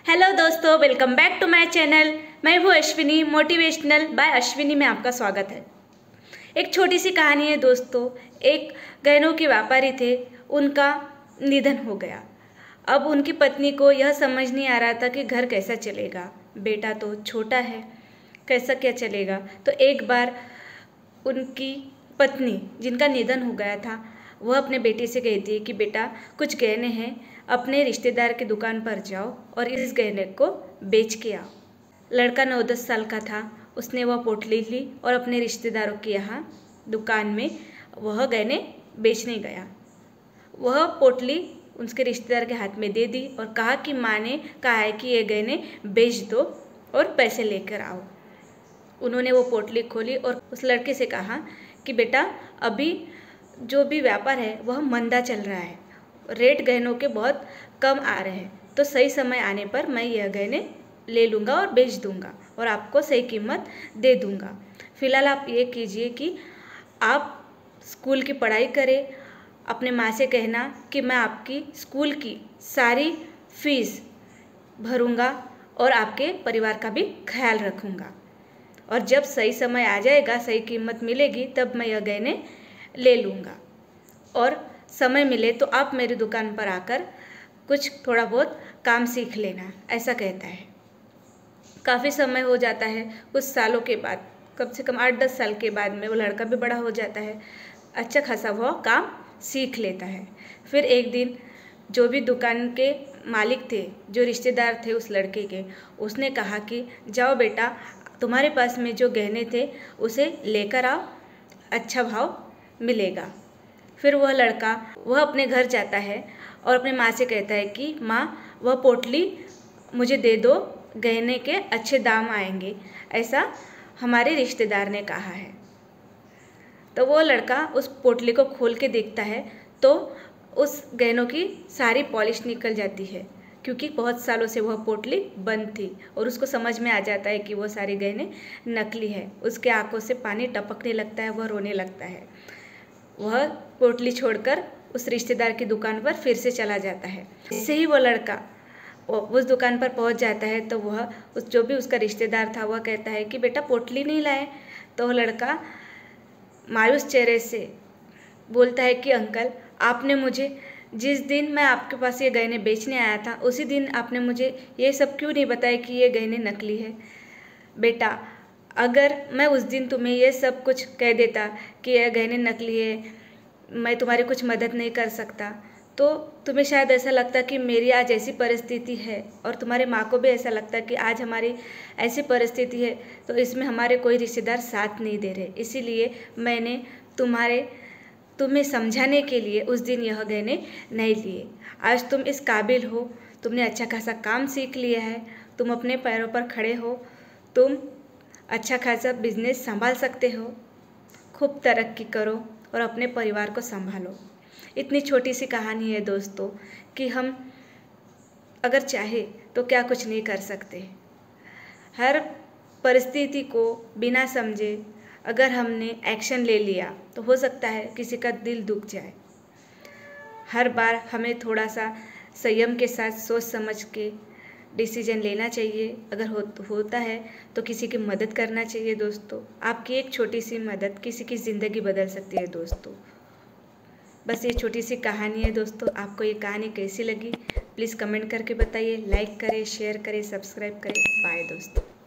Hello दोस्तों, welcome back to my channel. मैं हूँ अश्विनी, मोटिवेशनल बाय अश्विनी में आपका स्वागत है। एक छोटी सी कहानी है दोस्तों। एक गहनों के व्यापारी थे, उनका निधन हो गया। अब उनकी पत्नी को यह समझ नहीं आ रहा था कि घर कैसा चलेगा। बेटा तो छोटा है, कैसा क्या चलेगा। तो एक बार उनकी पत्नी, जिनका निधन हो गया था, वह अपने बेटे से कहती है कि बेटा, कुछ गहने हैं, अपने रिश्तेदार की दुकान पर जाओ और इस गहने को बेच के आओ। लड़का 9-10 साल का था। उसने वह पोटली ली और अपने रिश्तेदारों के यहाँ दुकान में वह गहने बेचने गया। वह पोटली उसके रिश्तेदार के हाथ में दे दी और कहा कि माँ ने कहा है कि ये गहने बेच दो और पैसे लेकर आओ। उन्होंने वो पोटली खोली और उस लड़के से कहा कि बेटा, अभी जो भी व्यापार है वह मंदा चल रहा है, रेट गहनों के बहुत कम आ रहे हैं, तो सही समय आने पर मैं यह गहने ले लूँगा और बेच दूँगा और आपको सही कीमत दे दूँगा। फ़िलहाल आप ये कीजिए कि आप स्कूल की पढ़ाई करें। अपने माँ से कहना कि मैं आपकी स्कूल की सारी फीस भरूँगा और आपके परिवार का भी ख्याल रखूँगा, और जब सही समय आ जाएगा, सही कीमत मिलेगी, तब मैं यह गहने ले लूँगा। और समय मिले तो आप मेरी दुकान पर आकर कुछ थोड़ा बहुत काम सीख लेना, ऐसा कहता है। काफ़ी समय हो जाता है, कुछ सालों के बाद, कम से कम 8-10 साल के बाद में वो लड़का भी बड़ा हो जाता है, अच्छा खासा वह काम सीख लेता है। फिर एक दिन जो भी दुकान के मालिक थे, जो रिश्तेदार थे उस लड़के के, उसने कहा कि जाओ बेटा, तुम्हारे पास में जो गहने थे उसे लेकर आओ, अच्छा भाव मिलेगा। फिर वह लड़का अपने घर जाता है और अपनी माँ से कहता है कि माँ, वह पोटली मुझे दे दो, गहने के अच्छे दाम आएंगे, ऐसा हमारे रिश्तेदार ने कहा है। तो वो लड़का उस पोटली को खोल के देखता है तो उस गहनों की सारी पॉलिश निकल जाती है, क्योंकि बहुत सालों से वह पोटली बंद थी, और उसको समझ में आ जाता है कि वो सारे गहने नकली है। उसके आंखों से पानी टपकने लगता है, वह रोने लगता है। वह पोटली छोड़कर उस रिश्तेदार की दुकान पर फिर से चला जाता है। इससे ही वो लड़का उस दुकान पर पहुंच जाता है तो वह जो भी उसका रिश्तेदार था, वह कहता है कि बेटा, पोटली नहीं लाए। तो वह लड़का मायूस चेहरे से बोलता है कि अंकल, आपने मुझे जिस दिन मैं आपके पास ये गहने बेचने आया था, उसी दिन आपने मुझे ये सब क्यों नहीं बताया कि ये गहने नकली है। बेटा, अगर मैं उस दिन तुम्हें ये सब कुछ कह देता कि यह गहने नकली है, मैं तुम्हारी कुछ मदद नहीं कर सकता, तो तुम्हें शायद ऐसा लगता कि मेरी आज ऐसी परिस्थिति है, और तुम्हारे माँ को भी ऐसा लगता कि आज हमारी ऐसी परिस्थिति है, तो इसमें हमारे कोई रिश्तेदार साथ नहीं दे रहे। इसीलिए मैंने तुम्हें समझाने के लिए उस दिन यह गहने नहीं लिए। आज तुम इस काबिल हो, तुमने अच्छा खासा काम सीख लिया है, तुम अपने पैरों पर खड़े हो, तुम अच्छा खासा बिजनेस संभाल सकते हो, खूब तरक्की करो और अपने परिवार को संभालो। इतनी छोटी सी कहानी है दोस्तों कि हम अगर चाहे तो क्या कुछ नहीं कर सकते। हर परिस्थिति को बिना समझे अगर हमने एक्शन ले लिया तो हो सकता है किसी का दिल दुख जाए। हर बार हमें थोड़ा सा संयम के साथ सोच समझ के डिसीजन लेना चाहिए। अगर होता है तो किसी की मदद करना चाहिए दोस्तों। आपकी एक छोटी सी मदद किसी की ज़िंदगी बदल सकती है दोस्तों। बस ये छोटी सी कहानी है दोस्तों। आपको ये कहानी कैसी लगी प्लीज़ कमेंट करके बताइए। लाइक करें, शेयर करें, सब्सक्राइब करें। बाय दोस्तों।